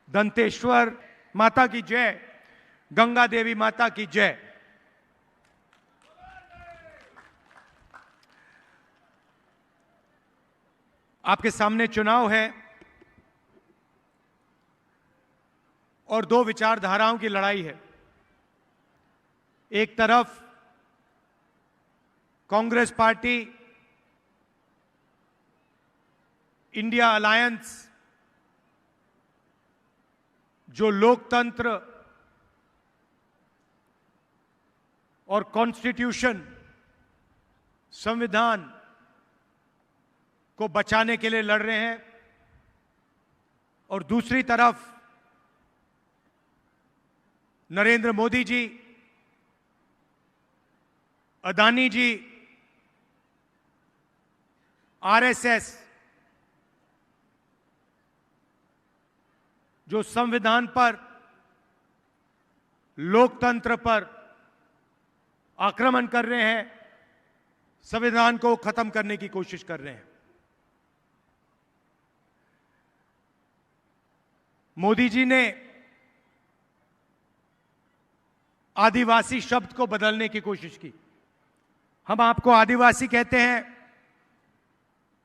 दंतेश्वर माता की जय, गंगा देवी माता की जय। आपके सामने चुनाव है और दो विचारधाराओं की लड़ाई है। एक तरफ कांग्रेस पार्टी, इंडिया अलायंस, जो लोकतंत्र और कॉन्स्टिट्यूशन, संविधान को बचाने के लिए लड़ रहे हैं, और दूसरी तरफ नरेंद्र मोदी जी, अदानी जी, आरएसएस, जो संविधान पर, लोकतंत्र पर आक्रमण कर रहे हैं, संविधान को खत्म करने की कोशिश कर रहे हैं। मोदी जी ने आदिवासी शब्द को बदलने की कोशिश की। हम आपको आदिवासी कहते हैं,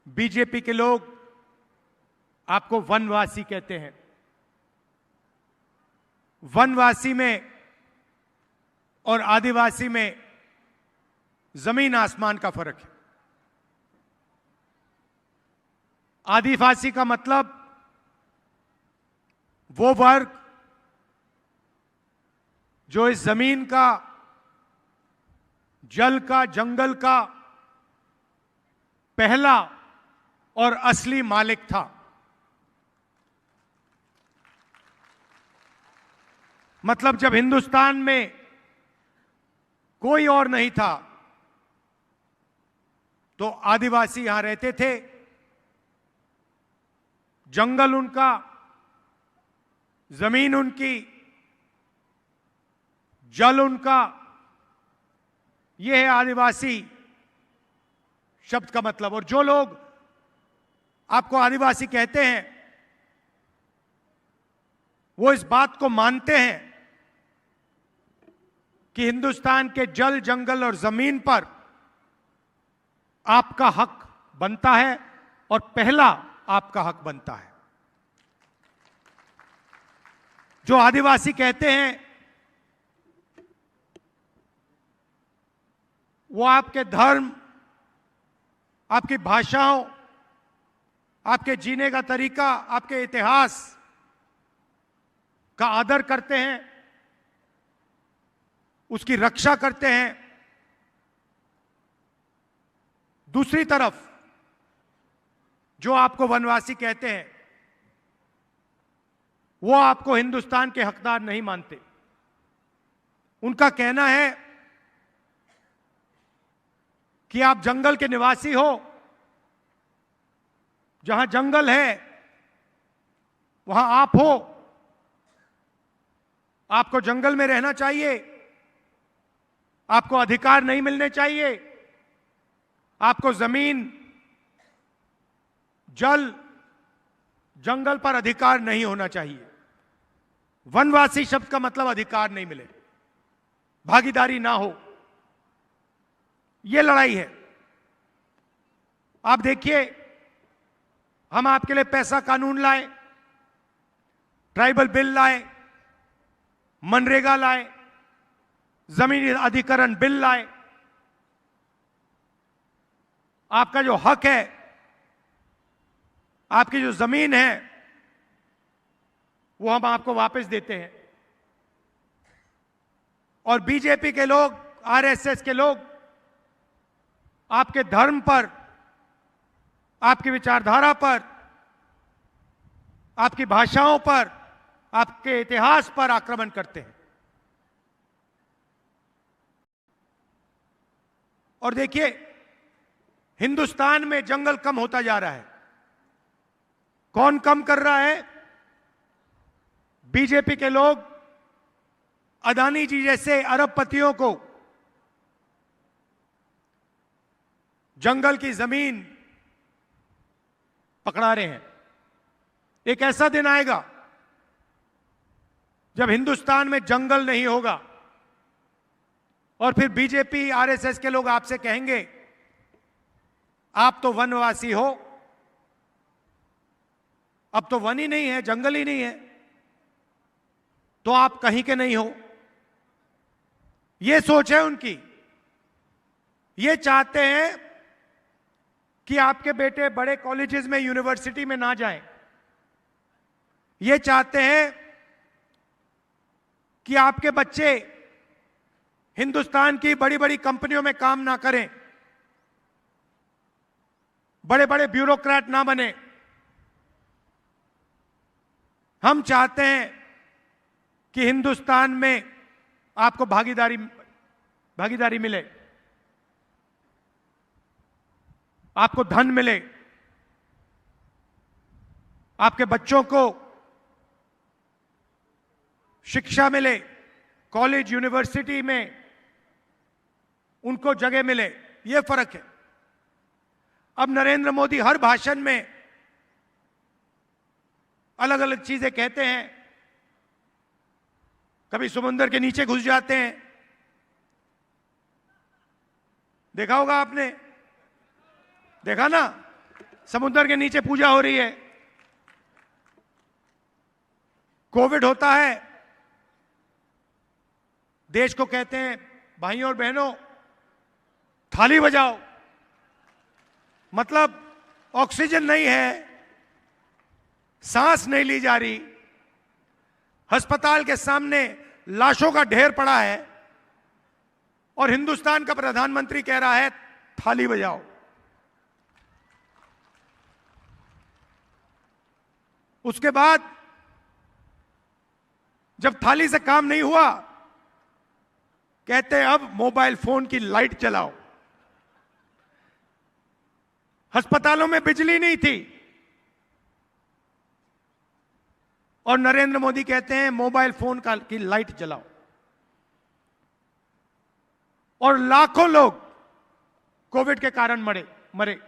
बीजेपी के लोग आपको वनवासी कहते हैं। वनवासी में और आदिवासी में जमीन आसमान का फर्क है। आदिवासी का मतलब वो वर्ग जो इस जमीन का, जल का, जंगल का पहला और असली मालिक था। मतलब जब हिंदुस्तान में कोई और नहीं था तो आदिवासी यहां रहते थे। जंगल उनका, जमीन उनकी, जल उनका। यह है आदिवासी शब्द का मतलब। और जो लोग आपको आदिवासी कहते हैं वो इस बात को मानते हैं कि हिंदुस्तान के जल, जंगल और जमीन पर आपका हक बनता है और पहला आपका हक बनता है। जो आदिवासी कहते हैं वो आपके धर्म, आपकी भाषाओं, आपके जीने का तरीका, आपके इतिहास का आदर करते हैं, उसकी रक्षा करते हैं। दूसरी तरफ जो आपको वनवासी कहते हैं वो आपको हिंदुस्तान के हकदार नहीं मानते। उनका कहना है कि आप जंगल के निवासी हो, जहां जंगल है वहां आप हो, आपको जंगल में रहना चाहिए, आपको अधिकार नहीं मिलने चाहिए, आपको जमीन, जल, जंगल पर अधिकार नहीं होना चाहिए। वनवासी शब्द का मतलब अधिकार नहीं मिले, भागीदारी ना हो। यह लड़ाई है। आप देखिए, हम आपके लिए पैसा कानून लाए, ट्राइबल बिल लाए, मनरेगा लाए, जमीन अधिकरण बिल लाए। आपका जो हक है, आपकी जो जमीन है, वो हम आपको वापस देते हैं। और बीजेपी के लोग, आरएसएस के लोग आपके धर्म पर, आपकी विचारधारा पर, आपकी भाषाओं पर, आपके इतिहास पर आक्रमण करते हैं। और देखिए, हिंदुस्तान में जंगल कम होता जा रहा है। कौन कम कर रहा है? बीजेपी के लोग अदानी जी जैसे अरबपतियों को जंगल की जमीन पकड़ा रहे हैं। एक ऐसा दिन आएगा जब हिंदुस्तान में जंगल नहीं होगा और फिर बीजेपी आरएसएस के लोग आपसे कहेंगे आप तो वनवासी हो, अब तो वन ही नहीं है, जंगल ही नहीं है, तो आप कहीं के नहीं हो। यह सोच है उनकी। ये चाहते हैं कि आपके बेटे बड़े कॉलेजेस में, यूनिवर्सिटी में ना जाएं। ये चाहते हैं कि आपके बच्चे हिंदुस्तान की बड़ी बड़ी कंपनियों में काम ना करें, बड़े बड़े ब्यूरोक्रेट ना बने। हम चाहते हैं कि हिंदुस्तान में आपको भागीदारी मिले, आपको धन मिले, आपके बच्चों को शिक्षा मिले, कॉलेज यूनिवर्सिटी में उनको जगह मिले। यह फर्क है। अब नरेंद्र मोदी हर भाषण में अलग अलग चीजें कहते हैं। कभी समुद्र के नीचे घुस जाते हैं, देखा होगा आपने, देखा ना, समुद्र के नीचे पूजा हो रही है। कोविड होता है, देश को कहते हैं भाइयों और बहनों थाली बजाओ, मतलब ऑक्सीजन नहीं है, सांस नहीं ली जा रही, अस्पताल के सामने लाशों का ढेर पड़ा है और हिंदुस्तान का प्रधानमंत्री कह रहा है थाली बजाओ। उसके बाद जब थाली से काम नहीं हुआ, कहते हैं अब मोबाइल फोन की लाइट चलाओ। अस्पतालों में बिजली नहीं थी और नरेंद्र मोदी कहते हैं मोबाइल फोन की लाइट जलाओ। और लाखों लोग कोविड के कारण मरे।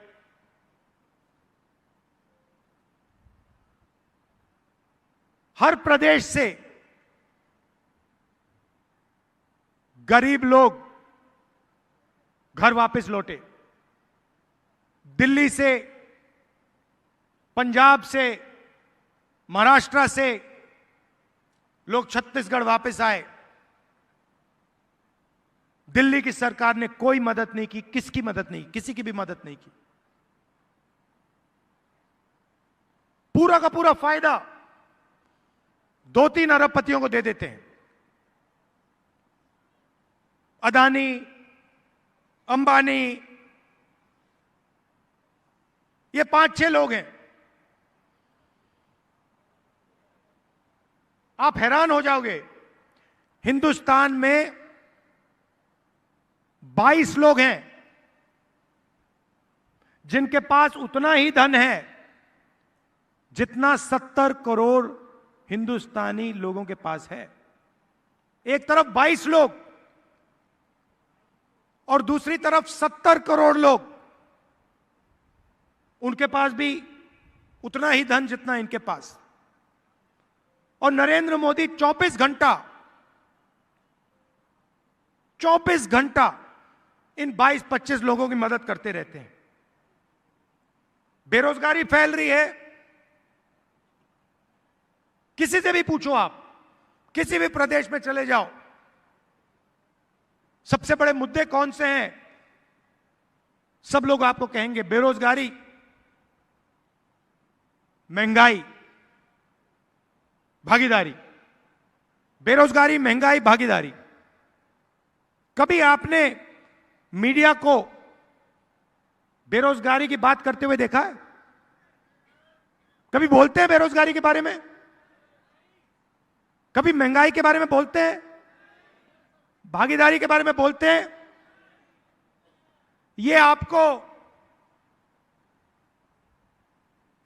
हर प्रदेश से गरीब लोग घर वापस लौटे। दिल्ली से, पंजाब से, महाराष्ट्र से लोग छत्तीसगढ़ वापस आए। दिल्ली की सरकार ने कोई मदद नहीं की, किसकी मदद नहीं, किसी की भी मदद नहीं की। पूरा का पूरा फायदा 2-3 अरबपतियों को दे देते हैं। अदानी, अंबानी, ये 5-6 लोग हैं। आप हैरान हो जाओगे, हिंदुस्तान में 22 लोग हैं जिनके पास उतना ही धन है जितना 70 करोड़ हिंदुस्तानी लोगों के पास है। एक तरफ 22 लोग और दूसरी तरफ 70 करोड़ लोग, उनके पास भी उतना ही धन जितना इनके पास। और नरेंद्र मोदी 24 घंटा इन 22-25 लोगों की मदद करते रहते हैं। बेरोजगारी फैल रही है। किसी से भी पूछो, आप किसी भी प्रदेश में चले जाओ, सबसे बड़े मुद्दे कौन से हैं? सब लोग आपको कहेंगे बेरोजगारी, महंगाई, भागीदारी। बेरोजगारी, महंगाई, भागीदारी। कभी आपने मीडिया को बेरोजगारी की बात करते हुए देखा है? कभी बोलते हैं बेरोजगारी के बारे में? कभी महंगाई के बारे में बोलते हैं? भागीदारी के बारे में बोलते हैं? ये आपको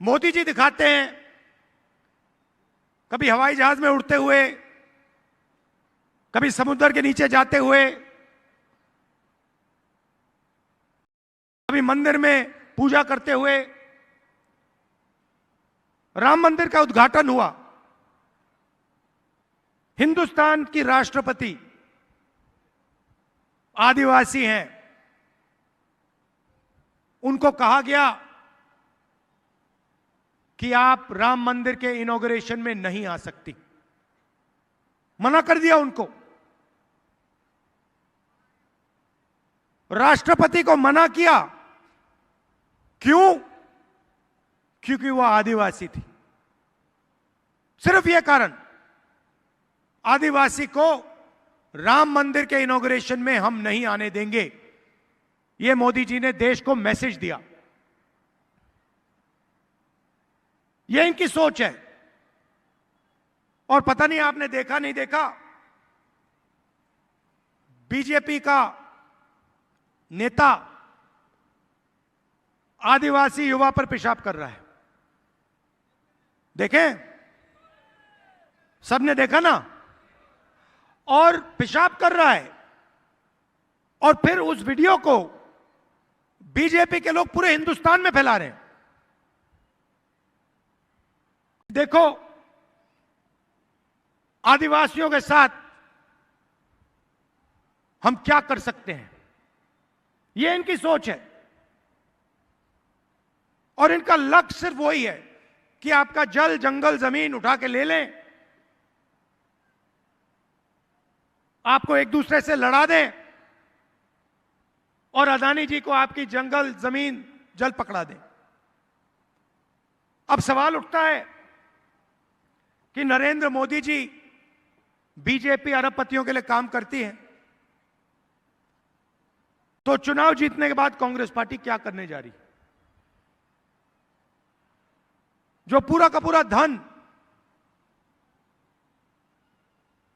मोदी जी दिखाते हैं, कभी हवाई जहाज में उड़ते हुए, कभी समुद्र के नीचे जाते हुए, कभी मंदिर में पूजा करते हुए। राम मंदिर का उद्घाटन हुआ, हिंदुस्तान की राष्ट्रपति आदिवासी हैं, उनको कहा गया कि आप राम मंदिर के इनॉग्रेशन में नहीं आ सकती, मना कर दिया उनको। राष्ट्रपति को मना किया, क्यों? क्योंकि वह आदिवासी थी। सिर्फ यह कारण, आदिवासी को राम मंदिर के इनॉग्रेशन में हम नहीं आने देंगे। यह मोदी जी ने देश को मैसेज दिया। यह इनकी सोच है। और पता नहीं आपने देखा नहीं देखा, बीजेपी का नेता आदिवासी युवा पर पेशाब कर रहा है। देखें, सबने देखा ना? और पेशाब कर रहा है, और फिर उस वीडियो को बीजेपी के लोग पूरे हिंदुस्तान में फैला रहे हैं। देखो, आदिवासियों के साथ हम क्या कर सकते हैं, यह इनकी सोच है। और इनका लक्ष्य सिर्फ वही है कि आपका जल, जंगल, जमीन उठा के ले लें, आपको एक दूसरे से लड़ा दें, और अदानी जी को आपकी जंगल, जमीन, जल पकड़ा दें। अब सवाल उठता है कि नरेंद्र मोदी जी, बीजेपी अरबपतियों के लिए काम करती है, तो चुनाव जीतने के बाद कांग्रेस पार्टी क्या करने जा रही है? जो पूरा का पूरा धन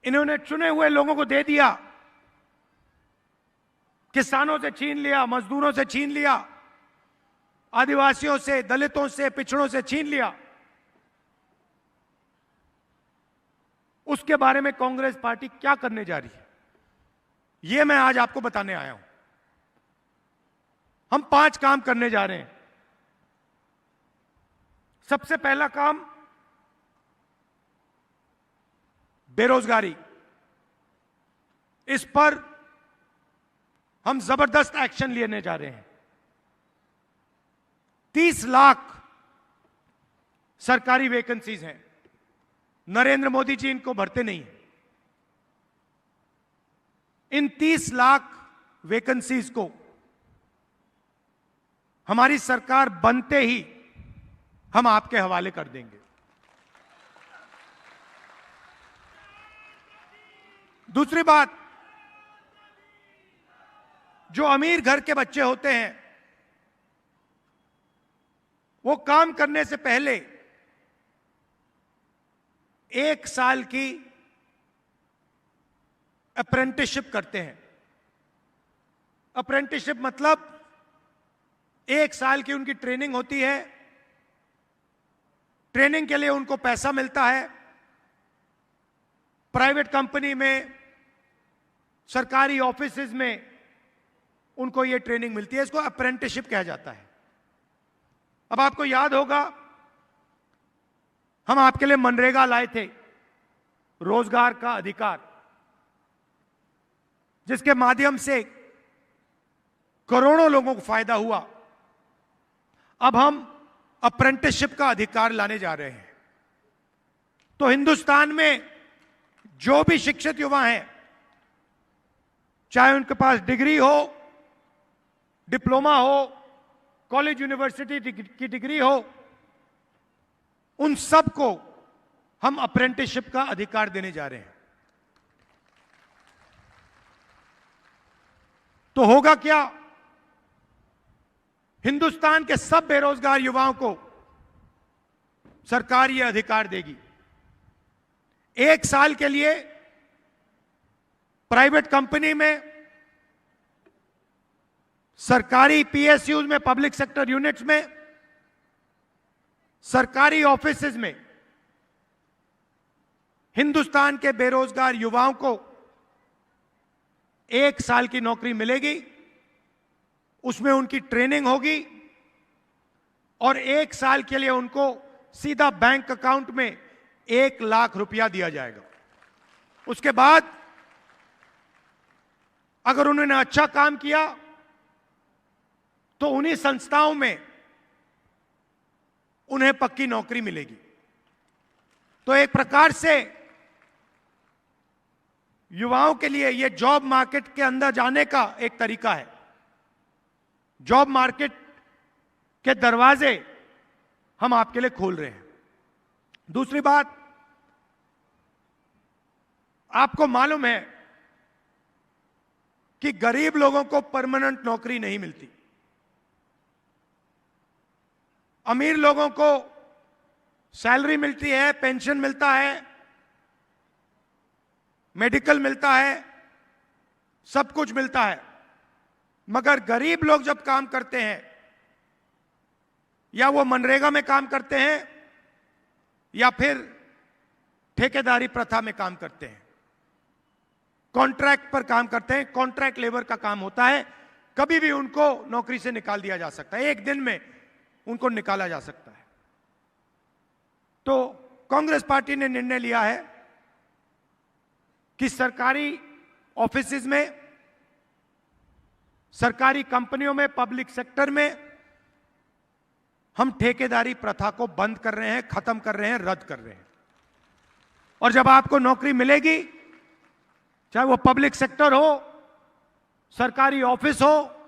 इन्होंने चुने हुए लोगों को दे दिया, किसानों से छीन लिया, मजदूरों से छीन लिया, आदिवासियों से, दलितों से, पिछड़ों से छीन लिया, उसके बारे में कांग्रेस पार्टी क्या करने जा रही है, यह मैं आज आपको बताने आया हूं। हम 5 काम करने जा रहे हैं। सबसे पहला काम, बेरोजगारी। इस पर हम जबरदस्त एक्शन लेने जा रहे हैं। 30 लाख सरकारी वैकेंसीज हैं, नरेंद्र मोदी जी इनको भरते नहीं हैं। इन 30 लाख वैकेंसीज को हमारी सरकार बनते ही हम आपके हवाले कर देंगे। दूसरी बात, जो अमीर घर के बच्चे होते हैं, वो काम करने से पहले 1 साल की अप्रेंटिसशिप करते हैं। अप्रेंटिसशिप मतलब 1 साल की उनकी ट्रेनिंग होती है। ट्रेनिंग के लिए उनको पैसा मिलता है। प्राइवेट कंपनी में, सरकारी ऑफिसेज में उनको यह ट्रेनिंग मिलती है। इसको अप्रेंटिसशिप कहा जाता है। अब आपको याद होगा, हम आपके लिए मनरेगा लाए थे, रोजगार का अधिकार, जिसके माध्यम से करोड़ों लोगों को फायदा हुआ। अब हम अप्रेंटिसशिप का अधिकार लाने जा रहे हैं। तो हिंदुस्तान में जो भी शिक्षित युवा हैं, चाहे उनके पास डिग्री हो, डिप्लोमा हो, कॉलेज यूनिवर्सिटी की डिग्री हो, उन सबको हम अप्रेंटिसशिप का अधिकार देने जा रहे हैं। तो होगा क्या? हिंदुस्तान के सब बेरोजगार युवाओं को सरकार यह अधिकार देगी। 1 साल के लिए प्राइवेट कंपनी में, सरकारी पीएसयूज में, पब्लिक सेक्टर यूनिट्स में, सरकारी ऑफिसेज में हिंदुस्तान के बेरोजगार युवाओं को 1 साल की नौकरी मिलेगी। उसमें उनकी ट्रेनिंग होगी और 1 साल के लिए उनको सीधा बैंक अकाउंट में 1 लाख रुपया दिया जाएगा। उसके बाद अगर उन्होंने अच्छा काम किया तो उन्हीं संस्थाओं में उन्हें पक्की नौकरी मिलेगी। तो एक प्रकार से युवाओं के लिए यह जॉब मार्केट के अंदर जाने का एक तरीका है। जॉब मार्केट के दरवाजे हम आपके लिए खोल रहे हैं। दूसरी बात, आपको मालूम है कि गरीब लोगों को परमानेंट नौकरी नहीं मिलती। अमीर लोगों को सैलरी मिलती है, पेंशन मिलता है, मेडिकल मिलता है, सब कुछ मिलता है। मगर गरीब लोग जब काम करते हैं या वो मनरेगा में काम करते हैं या फिर ठेकेदारी प्रथा में काम करते हैं, कॉन्ट्रैक्ट पर काम करते हैं, कॉन्ट्रैक्ट लेबर का काम होता है, कभी भी उनको नौकरी से निकाल दिया जा सकता है, एक दिन में उनको निकाला जा सकता है। तो कांग्रेस पार्टी ने निर्णय लिया है कि सरकारी ऑफिसेज में, सरकारी कंपनियों में, पब्लिक सेक्टर में हम ठेकेदारी प्रथा को बंद कर रहे हैं, खत्म कर रहे हैं, रद्द कर रहे हैं। और जब आपको नौकरी मिलेगी, चाहे वो पब्लिक सेक्टर हो, सरकारी ऑफिस हो,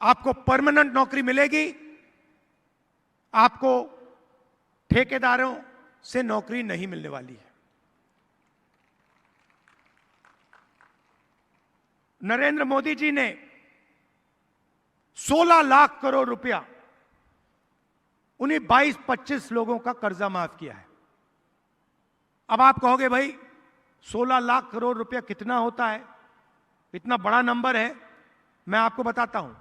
आपको परमानेंट नौकरी मिलेगी। आपको ठेकेदारों से नौकरी नहीं मिलने वाली है। नरेंद्र मोदी जी ने 16 लाख करोड़ रुपया उन्हीं 22-25 लोगों का कर्जा माफ किया है। अब आप कहोगे भाई 16 लाख करोड़ रुपया कितना होता है, इतना बड़ा नंबर है। मैं आपको बताता हूं,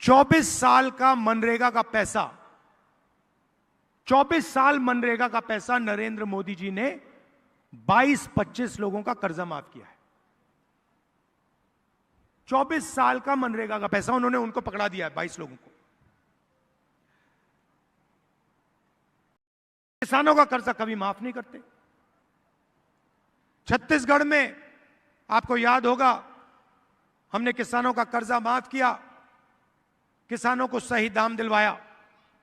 24 साल का मनरेगा का पैसा, 24 साल मनरेगा का पैसा नरेंद्र मोदी जी ने 22-25 लोगों का कर्जा माफ किया है। 24 साल का मनरेगा का पैसा उन्होंने उनको पकड़ा दिया है, 22 लोगों को। किसानों का कर्जा कभी माफ नहीं करते। छत्तीसगढ़ में आपको याद होगा, हमने किसानों का कर्जा माफ किया, किसानों को सही दाम दिलवाया,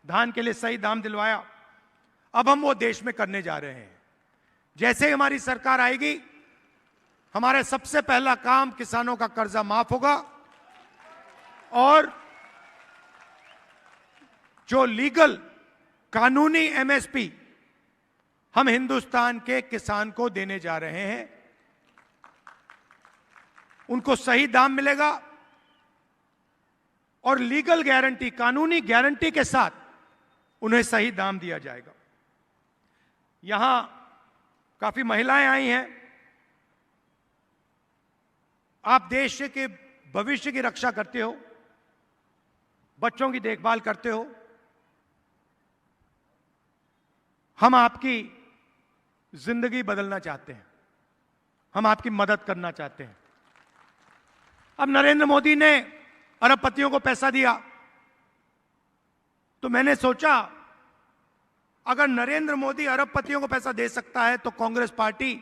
धान के लिए सही दाम दिलवाया। अब हम वो देश में करने जा रहे हैं। जैसे ही हमारी सरकार आएगी, हमारे सबसे पहला काम किसानों का कर्जा माफ होगा और जो लीगल कानूनी एमएसपी हम हिंदुस्तान के किसान को देने जा रहे हैं, उनको सही दाम मिलेगा और लीगल गारंटी, कानूनी गारंटी के साथ उन्हें सही दाम दिया जाएगा। यहां काफी महिलाएं आई हैं। आप देश के भविष्य की रक्षा करते हो, बच्चों की देखभाल करते हो। हम आपकी जिंदगी बदलना चाहते हैं, हम आपकी मदद करना चाहते हैं। अब नरेंद्र मोदी ने अरबपतियों को पैसा दिया, तो मैंने सोचा अगर नरेंद्र मोदी अरबपतियों को पैसा दे सकता है तो कांग्रेस पार्टी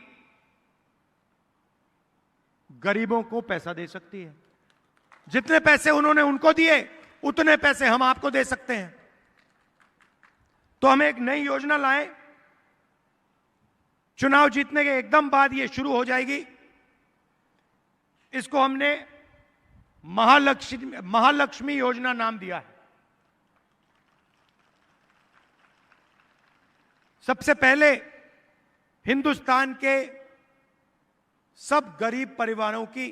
गरीबों को पैसा दे सकती है। जितने पैसे उन्होंने उनको दिए, उतने पैसे हम आपको दे सकते हैं। तो हम एक नई योजना लाए, चुनाव जीतने के एकदम बाद ये शुरू हो जाएगी। इसको हमने महालक्ष्मी योजना नाम दिया है। सबसे पहले हिंदुस्तान के सब गरीब परिवारों की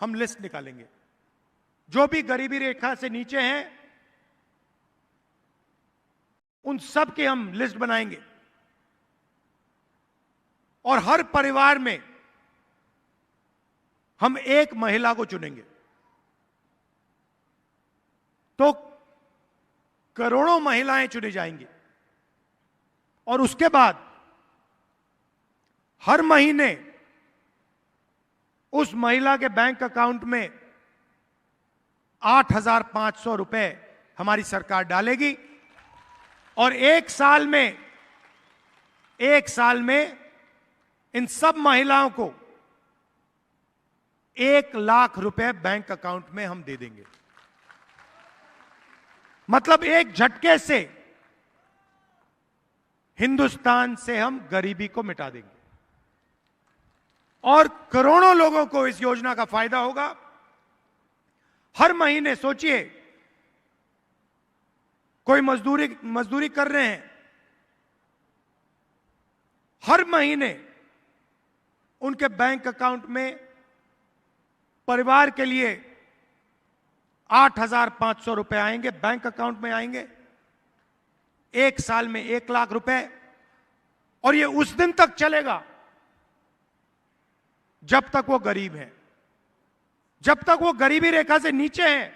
हम लिस्ट निकालेंगे, जो भी गरीबी रेखा से नीचे हैं, उन सब की हम लिस्ट बनाएंगे और हर परिवार में हम एक महिला को चुनेंगे। तो करोड़ों महिलाएं चुनी जाएंगी और उसके बाद हर महीने उस महिला के बैंक अकाउंट में 8,500 रुपए हमारी सरकार डालेगी और एक साल में 1 साल में इन सब महिलाओं को 1 लाख रुपए बैंक अकाउंट में हम दे देंगे। मतलब एक झटके से हिंदुस्तान से हम गरीबी को मिटा देंगे और करोड़ों लोगों को इस योजना का फायदा होगा। हर महीने सोचिए, कोई मजदूरी कर रहे हैं, हर महीने उनके बैंक अकाउंट में परिवार के लिए 8,500 रुपए आएंगे, बैंक अकाउंट में आएंगे। 1 साल में 1 लाख रुपए, और ये उस दिन तक चलेगा जब तक वो गरीब है। जब तक वो गरीबी रेखा से नीचे है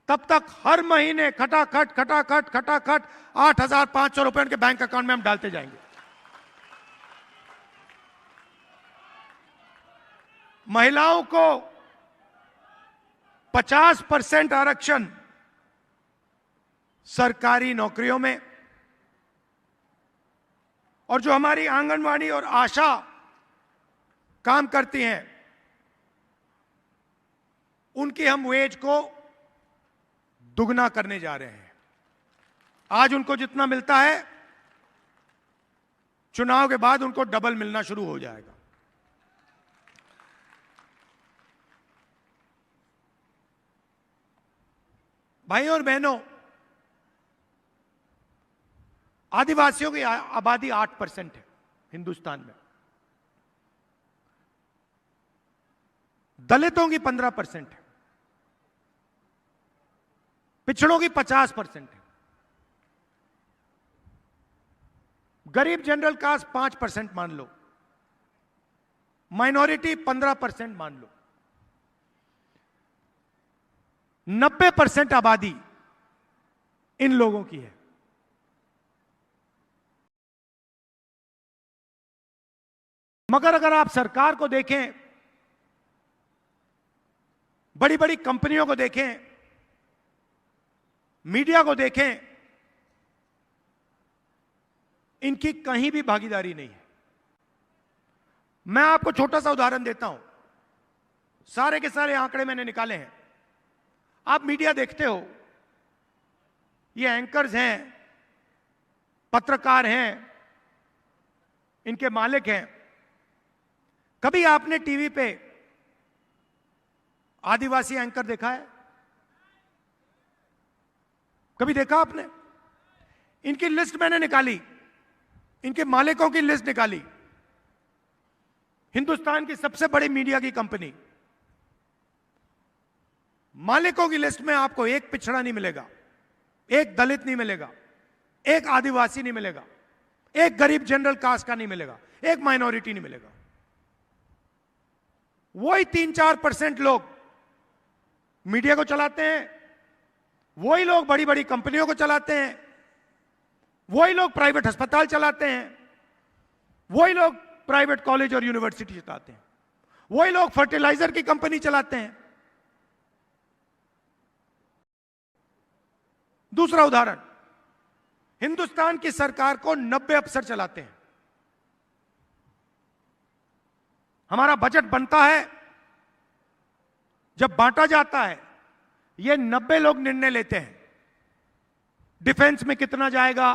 तब तक हर महीने खटाखट 8,500 रुपए उनके बैंक अकाउंट में हम डालते जाएंगे। महिलाओं को 50% आरक्षण सरकारी नौकरियों में, और जो हमारी आंगनवाड़ी और आशा काम करती हैं उनकी हम वेज को दुगना करने जा रहे हैं। आज उनको जितना मिलता है, चुनाव के बाद उनको डबल मिलना शुरू हो जाएगा। भाइयों और बहनों, आदिवासियों की आबादी 8% है हिंदुस्तान में, दलितों की 15% है, पिछड़ों की 50% है, गरीब जनरल कास्ट 5% मान लो, माइनॉरिटी 15% मान लो, 90% आबादी इन लोगों की है। मगर अगर आप सरकार को देखें, बड़ी बड़ी कंपनियों को देखें, मीडिया को देखें, इनकी कहीं भी भागीदारी नहीं है। मैं आपको छोटा सा उदाहरण देता हूं, सारे के सारे आंकड़े मैंने निकाले हैं। आप मीडिया देखते हो, ये एंकर्स हैं, पत्रकार हैं, इनके मालिक हैं। कभी आपने टीवी पे आदिवासी एंकर देखा है? कभी देखा आपने? इनकी लिस्ट मैंने निकाली, इनके मालिकों की लिस्ट निकाली। हिंदुस्तान की सबसे बड़ी मीडिया की कंपनी, मालिकों की लिस्ट में आपको एक पिछड़ा नहीं मिलेगा, एक दलित नहीं मिलेगा, एक आदिवासी नहीं मिलेगा, एक गरीब जनरल कास्ट का नहीं मिलेगा, एक माइनॉरिटी नहीं मिलेगा। वही 3-4% लोग मीडिया को चलाते हैं, वही लोग बड़ी बड़ी कंपनियों को चलाते हैं, वही लोग प्राइवेट अस्पताल चलाते हैं, वही लोग प्राइवेट कॉलेज और यूनिवर्सिटी चलाते हैं, वही लोग फर्टिलाइजर की कंपनी चलाते हैं। दूसरा उदाहरण, हिंदुस्तान की सरकार को 90 अफसर चलाते हैं। हमारा बजट बनता है, जब बांटा जाता है, ये 90 लोग निर्णय लेते हैं। डिफेंस में कितना जाएगा,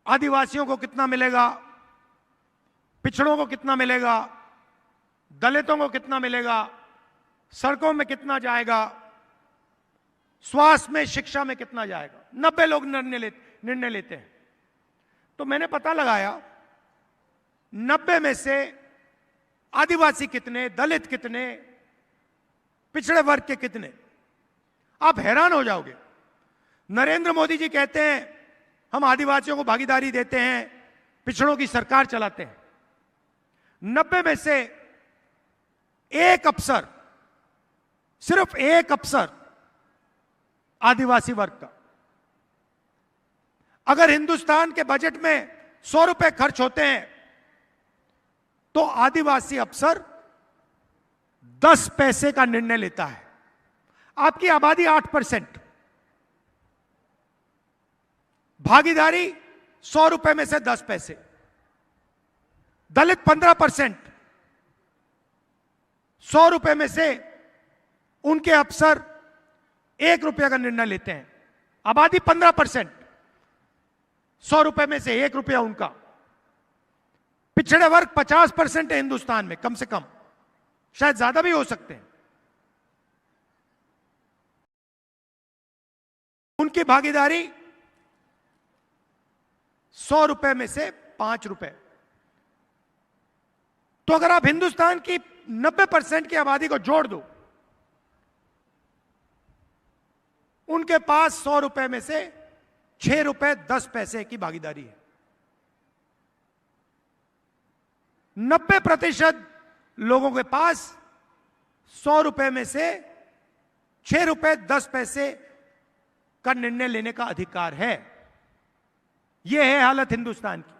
आदिवासियों को कितना मिलेगा, पिछड़ों को कितना मिलेगा, दलितों को कितना मिलेगा, सड़कों में कितना जाएगा, स्वास्थ्य में, शिक्षा में कितना जाएगा। 90 लोग निर्णय लेते हैं। तो मैंने पता लगाया, 90 में से आदिवासी कितने, दलित कितने, पिछड़े वर्ग के कितने, आप हैरान हो जाओगे। नरेंद्र मोदी जी कहते हैं हम आदिवासियों को भागीदारी देते हैं, पिछड़ों की सरकार चलाते हैं। 90 में से एक अफसर, सिर्फ एक अफसर आदिवासी वर्ग का। अगर हिंदुस्तान के बजट में 100 रुपए खर्च होते हैं तो आदिवासी अफसर 10 पैसे का निर्णय लेता है। आपकी आबादी 8%, भागीदारी 100 रुपए में से 10 पैसे, दलित 15%, 100 रुपए में से उनके अफसर 1 रुपया का निर्णय लेते हैं। आबादी 15%, 100 रुपए में से 1 रुपया उनका। पिछड़े वर्ग 50% है हिंदुस्तान में, कम से कम, शायद ज्यादा भी हो सकते हैं। उनकी भागीदारी 100 रुपए में से 5 रुपए। तो अगर आप हिंदुस्तान की 90% की आबादी को जोड़ दो, उनके पास 100 रुपए में से 6 रुपए 10 पैसे की भागीदारी है। 90% लोगों के पास 100 रुपए में से 6 रुपए 10 पैसे का निर्णय लेने का अधिकार है। यह है हालत हिंदुस्तान की।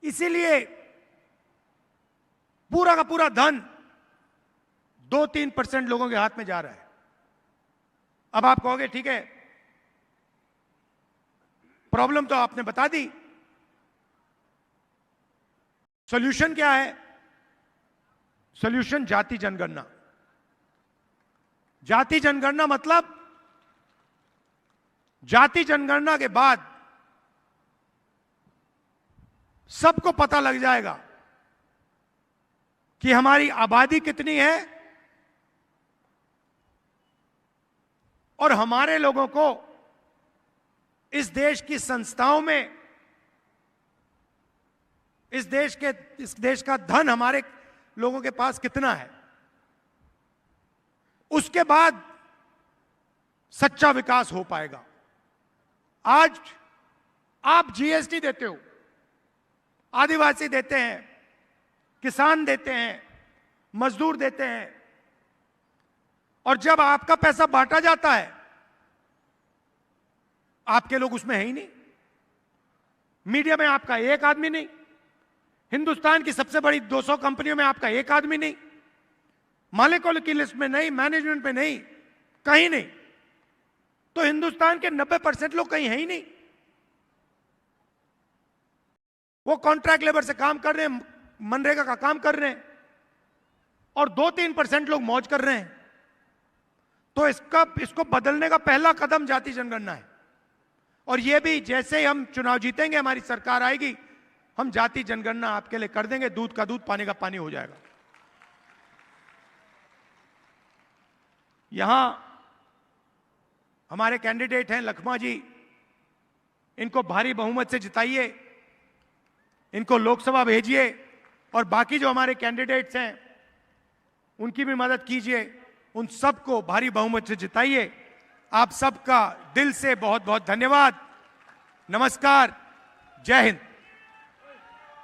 इसीलिए पूरा का पूरा धन 2-3% लोगों के हाथ में जा रहा है। अब आप कहोगे ठीक है, प्रॉब्लम तो आपने बता दी, सॉल्यूशन क्या है? सॉल्यूशन जाति जनगणना। जाति जनगणना मतलब जाति जनगणना के बाद सबको पता लग जाएगा कि हमारी आबादी कितनी है और हमारे लोगों को इस देश की संस्थाओं में, इस देश का धन हमारे लोगों के पास कितना है। उसके बाद सच्चा विकास हो पाएगा। आज आप जीएसटी देते हो, आदिवासी देते हैं, किसान देते हैं, मजदूर देते हैं, और जब आपका पैसा बांटा जाता है आपके लोग उसमें है ही नहीं। मीडिया में आपका एक आदमी नहीं, हिंदुस्तान की सबसे बड़ी 200 कंपनियों में आपका एक आदमी नहीं, मालिकों की लिस्ट में नहीं, मैनेजमेंट में नहीं, कहीं नहीं। तो हिंदुस्तान के 90% लोग कहीं है ही नहीं। वो कॉन्ट्रैक्ट लेबर से काम कर रहे हैं, मनरेगा का काम कर रहे हैं, और 2-3% लोग मौज कर रहे हैं। तो इसको बदलने का पहला कदम जाति जनगणना है। और ये भी जैसे ही हम चुनाव जीतेंगे, हमारी सरकार आएगी, हम जाति जनगणना आपके लिए कर देंगे। दूध का दूध, पानी का पानी हो जाएगा। यहां हमारे कैंडिडेट हैं लखमा जी, इनको भारी बहुमत से जिताइए, इनको लोकसभा भेजिए, और बाकी जो हमारे कैंडिडेट्स हैं उनकी भी मदद कीजिए, उन सबको भारी बहुमत से जिताइए। आप सबका दिल से बहुत बहुत धन्यवाद। नमस्कार, जय हिंद।